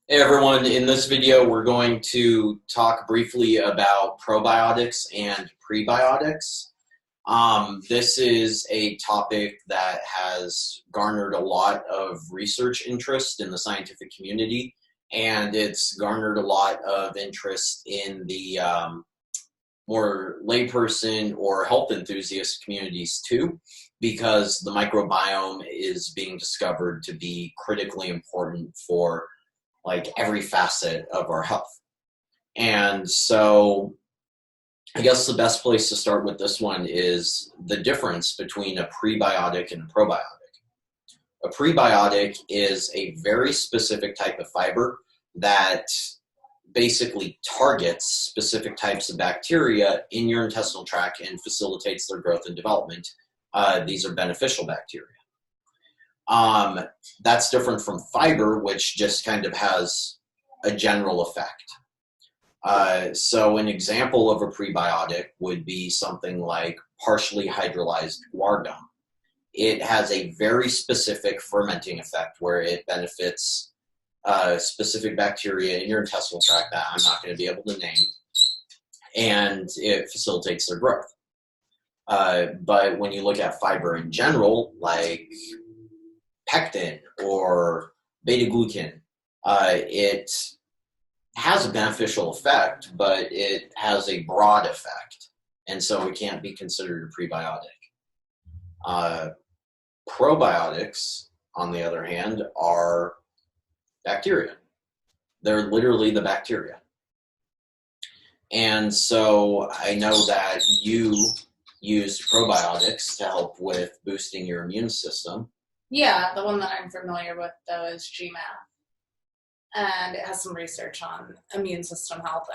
Hey everyone, in this video we're going to talk briefly about probiotics and prebiotics. This is a topic that has garnered a lot of research interest in the scientific community, and it's garnered a lot of interest in the more layperson or health enthusiast communities too, because the microbiome is being discovered to be critically important for like every facet of our health. And so I guess the best place to start with this one is the difference between a prebiotic and a probiotic. A prebiotic is a very specific type of fiber that basically targets specific types of bacteria in your intestinal tract and facilitates their growth and development. These are beneficial bacteria. That's different from fiber, which just kind of has a general effect. So an example of a prebiotic would be something like partially hydrolyzed guar gum. It has a very specific fermenting effect where it benefits specific bacteria in your intestinal tract that I'm not going to be able to name, and it facilitates their growth. But when you look at fiber in general, like pectin or beta-glucan, it has a beneficial effect, but it has a broad effect, and so it can't be considered a prebiotic. Probiotics, on the other hand, are bacteria. They're literally the bacteria. And so I know that you use probiotics to help with boosting your immune system. Yeah, the one that I'm familiar with, though, is GMAT, and it has some research on immune system health.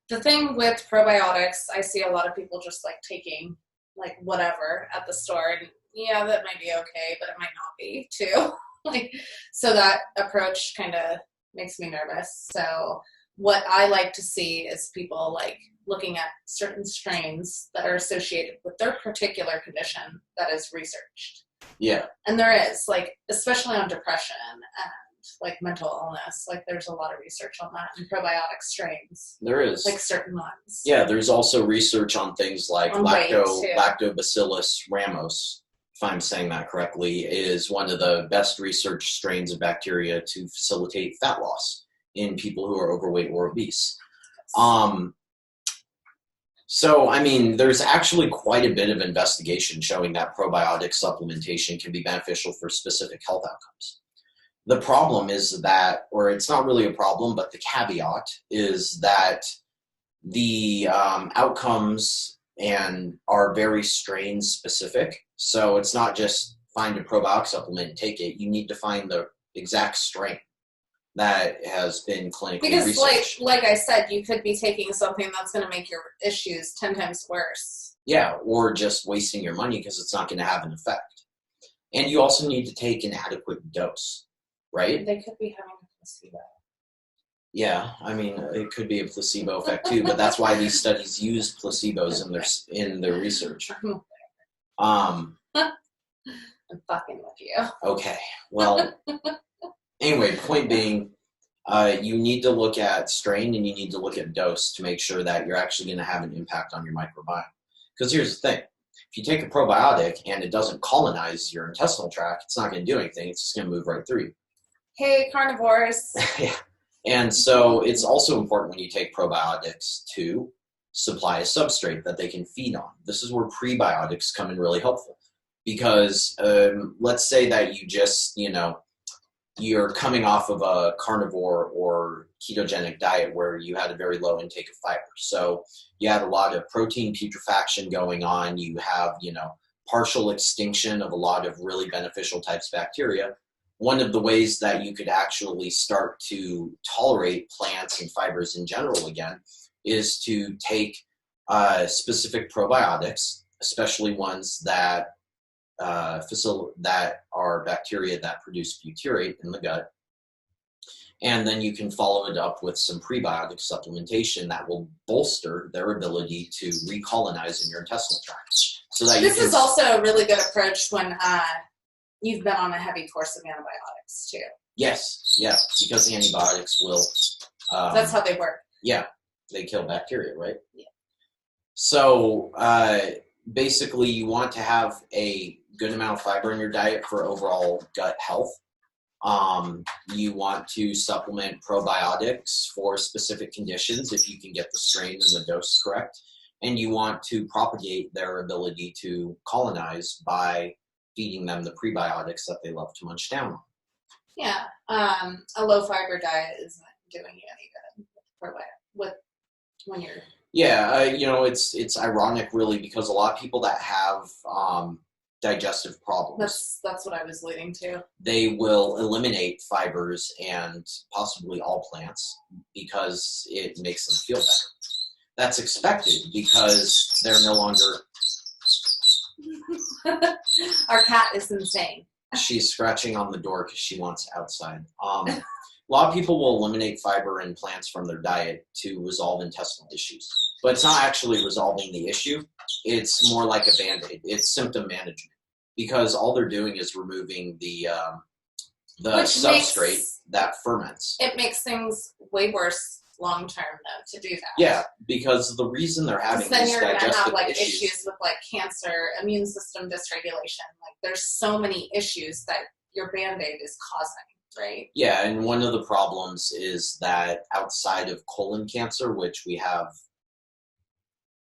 The thing with probiotics, I see a lot of people just like taking like whatever at the store, and yeah, that might be okay, but it might not be too. So that approach kind of makes me nervous. So what I like to see is people like looking at certain strains that are associated with their particular condition that is researched. Yeah. And there is, like, especially on depression and like mental illness, like there's a lot of research on that in probiotic strains. There is. Like certain ones. Yeah, there's also research on things like Lactobacillus rhamnosus, if I'm saying that correctly, is one of the best researched strains of bacteria to facilitate fat loss in people who are overweight or obese. So, I mean, there's actually quite a bit of investigation showing that probiotic supplementation can be beneficial for specific health outcomes. The problem is that, or it's not really a problem, but the caveat is that the outcomes are very strain specific. So it's not just find a probiotic supplement and take it. You need to find the exact strain that has been clinically researched. Because like I said, you could be taking something that's going to make your issues 10 times worse. Yeah, or just wasting your money because it's not going to have an effect. And you also need to take an adequate dose, right? They could be having a placebo. Yeah, I mean, it could be a placebo effect too, but that's why these studies use placebos in their research. I'm fucking with you. Okay, well, anyway, point being, you need to look at strain and you need to look at dose to make sure that you're actually going to have an impact on your microbiome. Because here's the thing. If you take a probiotic and it doesn't colonize your intestinal tract, it's not going to do anything. It's just going to move right through you. Hey, carnivores. Yeah. And so it's also important when you take probiotics to supply a substrate that they can feed on. This is where prebiotics come in really helpful. Because let's say that you just, you're coming off of a carnivore or ketogenic diet where you had a very low intake of fiber. So you had a lot of protein putrefaction going on. You have, partial extinction of a lot of really beneficial types of bacteria. One of the ways that you could actually start to tolerate plants and fibers in general again is to take specific probiotics, especially ones that that are bacteria that produce butyrate in the gut, and then you can follow it up with some prebiotic supplementation that will bolster their ability to recolonize in your intestinal tract. So that this is also a really good approach when you've been on a heavy course of antibiotics too. Yes, yeah, because the antibiotics will. That's how they work. Yeah, they kill bacteria, right? Yeah. So basically, you want to have a good amount of fiber in your diet for overall gut health. You want to supplement probiotics for specific conditions if you can get the strain and the dose correct. And you want to propagate their ability to colonize by feeding them the prebiotics that they love to munch down on. Yeah, a low fiber diet isn't doing you any good when you're. Yeah, it's ironic really, because a lot of people that have digestive problems. That's what I was leading to. They will eliminate fibers and possibly all plants because it makes them feel better. That's expected because they're no longer. Our cat is insane. She's scratching on the door because she wants outside. A lot of people will eliminate fiber and plants from their diet to resolve intestinal issues, but it's not actually resolving the issue. It's more like a Band-Aid. It's symptom management, because all they're doing is removing the substrate that ferments. It makes things way worse long term though to do that. Yeah, because the reason they're having then these you're gonna digestive have like issues with like cancer, immune system dysregulation. Like there's so many issues that your Band-Aid is causing, right? Yeah, and one of the problems is that outside of colon cancer, which we have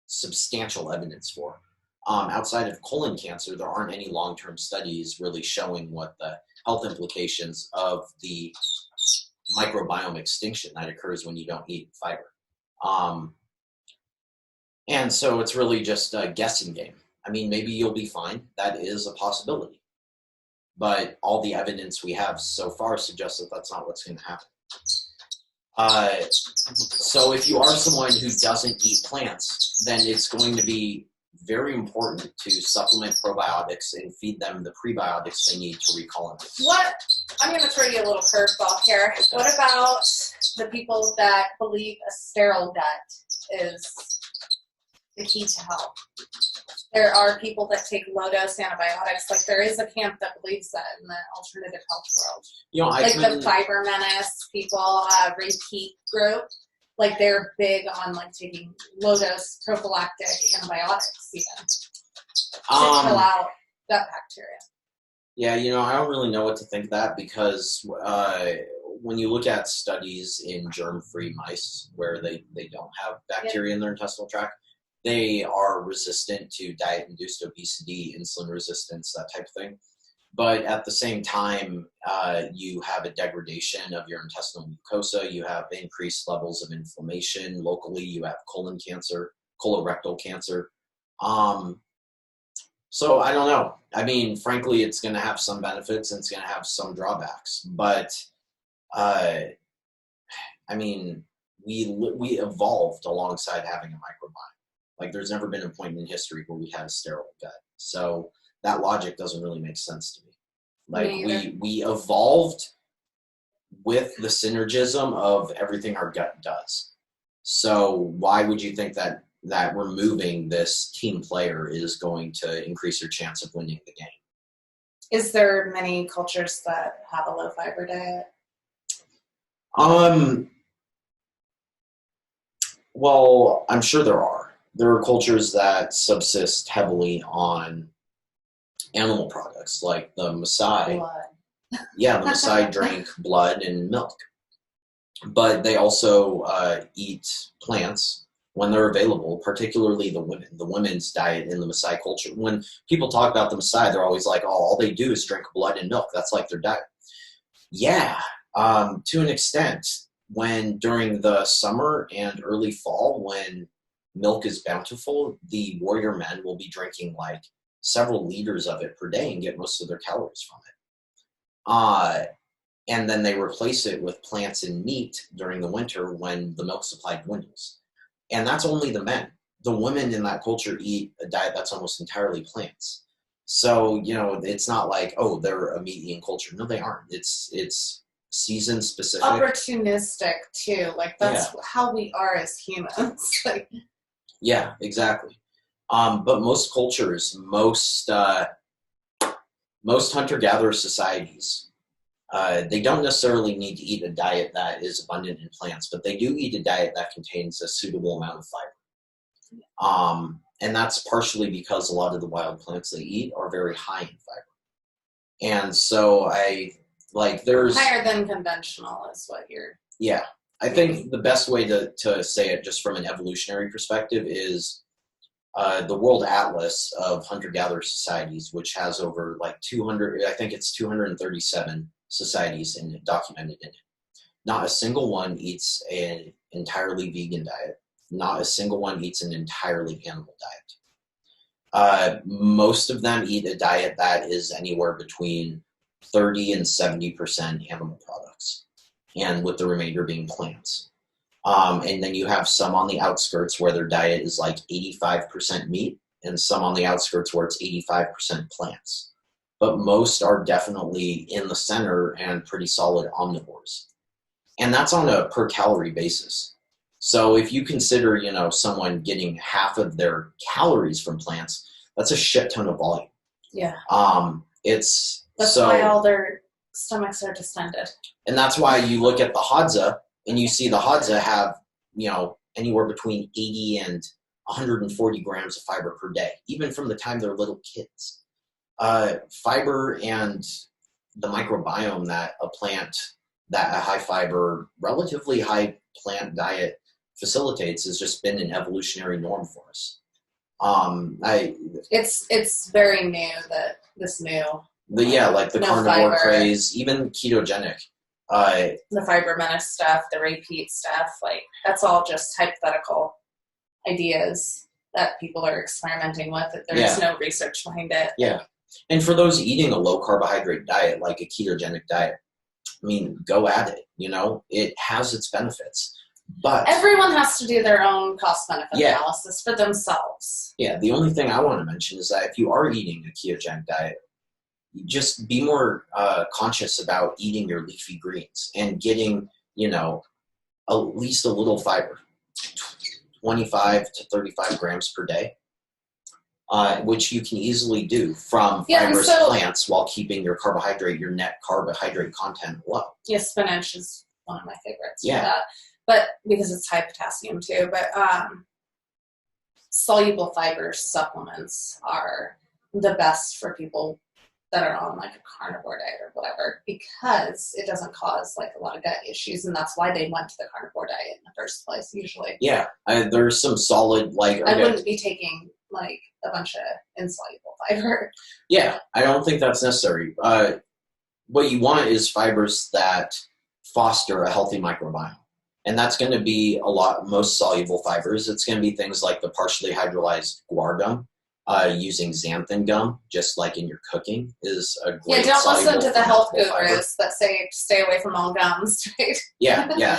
substantial evidence for, outside of colon cancer, there aren't any long-term studies really showing what the health implications of the microbiome extinction that occurs when you don't eat fiber. And so it's really just a guessing game. I mean, maybe you'll be fine. That is a possibility. But all the evidence we have so far suggests that that's not what's going to happen. So if you are someone who doesn't eat plants, then it's going to be very important to supplement probiotics and feed them the prebiotics they need to recolonize. I'm going to throw you a little curveball here. What about the people that believe a sterile gut is the key to health? There are people that take low-dose antibiotics. Like, there is a camp that believes that in the alternative health world. The Fiber Menace people, repeat group, like they're big on like taking low-dose prophylactic antibiotics even to kill out gut bacteria. Yeah, I don't really know what to think of that, because when you look at studies in germ-free mice where they don't have bacteria in their intestinal tract, they are resistant to diet-induced obesity, insulin resistance, that type of thing. But at the same time, you have a degradation of your intestinal mucosa. You have increased levels of inflammation locally. You have colon cancer, colorectal cancer. So I don't know. I mean, frankly, it's going to have some benefits and it's going to have some drawbacks. But I mean, we evolved alongside having a microbiome. Like, there's never been a point in history where we had a sterile gut. So that logic doesn't really make sense to me. Like, we evolved with the synergism of everything our gut does. So why would you think that removing this team player is going to increase your chance of winning the game? Is there many cultures that have a low fiber diet? Well, I'm sure there are. There are cultures that subsist heavily on animal products, like the Maasai. Blood. Yeah, the Maasai drink blood and milk. But they also eat plants when they're available, particularly the women. The women's diet in the Maasai culture. When people talk about the Maasai, they're always like, oh, all they do is drink blood and milk. That's like their diet. Yeah, to an extent. During the summer and early fall, when milk is bountiful, the warrior men will be drinking like several liters of it per day and get most of their calories from it. And then they replace it with plants and meat during the winter when the milk supply dwindles. And that's only the men. The women in that culture eat a diet that's almost entirely plants. So, it's not like, oh, they're a meat-eating culture. No, they aren't. It's season specific. Opportunistic too. Like, that's how we are as humans. Like, yeah, exactly. But most cultures, most hunter-gatherer societies They don't necessarily need to eat a diet that is abundant in plants, but they do eat a diet that contains a suitable amount of fiber. And that's partially because a lot of the wild plants they eat are very high in fiber. And so there's higher than conventional is what you're. Yeah. I think the best way to say it just from an evolutionary perspective is the World Atlas of Hunter-Gatherer Societies, which has over 200, I think it's 237 societies documented in it. Not a single one eats an entirely vegan diet. Not a single one eats an entirely animal diet. Most of them eat a diet that is anywhere between 30 and 70% animal products, and with the remainder being plants. And then you have some on the outskirts where their diet is 85% meat, and some on the outskirts where it's 85% plants. But most are definitely in the center and pretty solid omnivores. And that's on a per calorie basis. So if you consider, someone getting half of their calories from plants, that's a shit ton of volume. Yeah. That's why all their stomachs are distended. And that's why you look at the 𝘤𝘳𝘏 and you see the 𝘤𝘳𝘏 have, anywhere between 80 and 140 grams of fiber per day, even from the time they're little kids. Fiber and the microbiome that a high fiber, relatively high plant diet facilitates has just been an evolutionary norm for us. It's very new that this new. The carnivore fiber. craze, even ketogenic. The fiber menace stuff, the repeat stuff, that's all just hypothetical ideas that people are experimenting with. That there's no research behind it. Yeah. And for those eating a low carbohydrate diet, like a ketogenic diet, go at it. It has its benefits. But everyone has to do their own cost-benefit analysis for themselves. Yeah, the only thing I want to mention is that if you are eating a ketogenic diet, just be more conscious about eating your leafy greens and getting, at least a little fiber, 25 to 35 grams per day, which you can easily do from fibrous plants while keeping your net carbohydrate content low. Yeah, spinach is one of my favorites for that. But because it's high potassium too. But soluble fiber supplements are the best for people that are on a carnivore diet or whatever, because it doesn't cause a lot of gut issues, and that's why they went to the carnivore diet in the first place usually. Yeah, there's some solid I wouldn't be taking a bunch of insoluble fiber. Yeah, I don't think that's necessary. What you want is fibers that foster a healthy microbiome. And that's going to be most soluble fibers. It's going to be things like the partially hydrolyzed guar gum, using xanthan gum, just like in your cooking, is a great. Yeah, don't listen to the health gurus that say stay away from all gums, right? Yeah.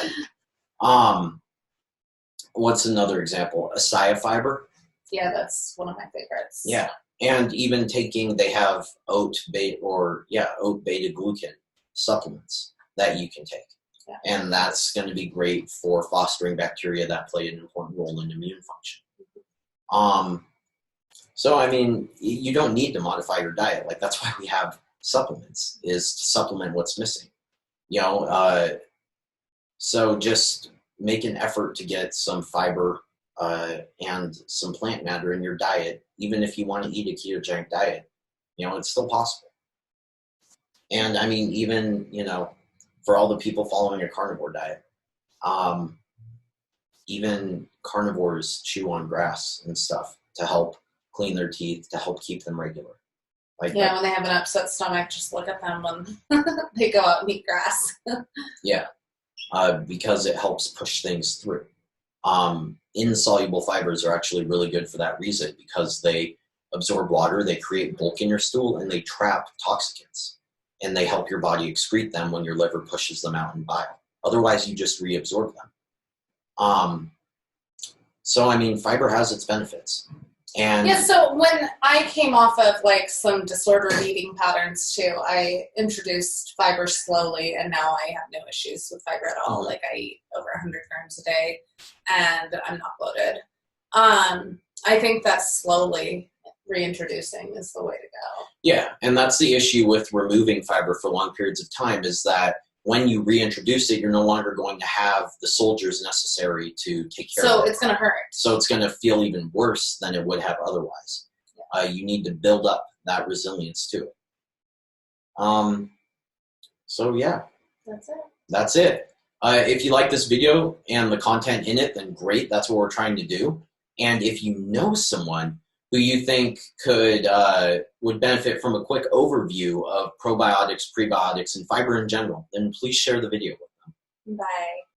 What's another example? Acai fiber. Yeah, that's one of my favorites. Yeah, and even they have oat beta-glucan supplements that you can take. Yeah. And that's going to be great for fostering bacteria that play an important role in immune function. So, you don't need to modify your diet. That's why we have supplements, is to supplement what's missing. So just make an effort to get some fiber and some plant matter in your diet, even if you want to eat a ketogenic diet. It's still possible. And, even, for all the people following a carnivore diet, even carnivores chew on grass and stuff to help clean their teeth, to help keep them regular. When they have an upset stomach, just look at them when they go out and eat grass. Yeah, because it helps push things through. Insoluble fibers are actually really good for that reason, because they absorb water, they create bulk in your stool, and they trap toxicants. And they help your body excrete them when your liver pushes them out in bile. Otherwise, you just reabsorb them. So, fiber has its benefits. And so when I came off of some disordered eating patterns too, I introduced fiber slowly, and now I have no issues with fiber at all. I eat over 100 grams a day, and I'm not bloated. I think that slowly reintroducing is the way to go. Yeah, and that's the issue with removing fiber for long periods of time, is that when you reintroduce it, you're no longer going to have the soldiers necessary to take care of it. So it's going to hurt. So it's going to feel even worse than it would have otherwise. Yeah. You need to build up that resilience to it. So yeah. That's it. That's it. If you like this video and the content in it, then great. That's what we're trying to do. And if you know someone who you think would benefit from a quick overview of probiotics, prebiotics, and fiber in general, then please share the video with them. Bye.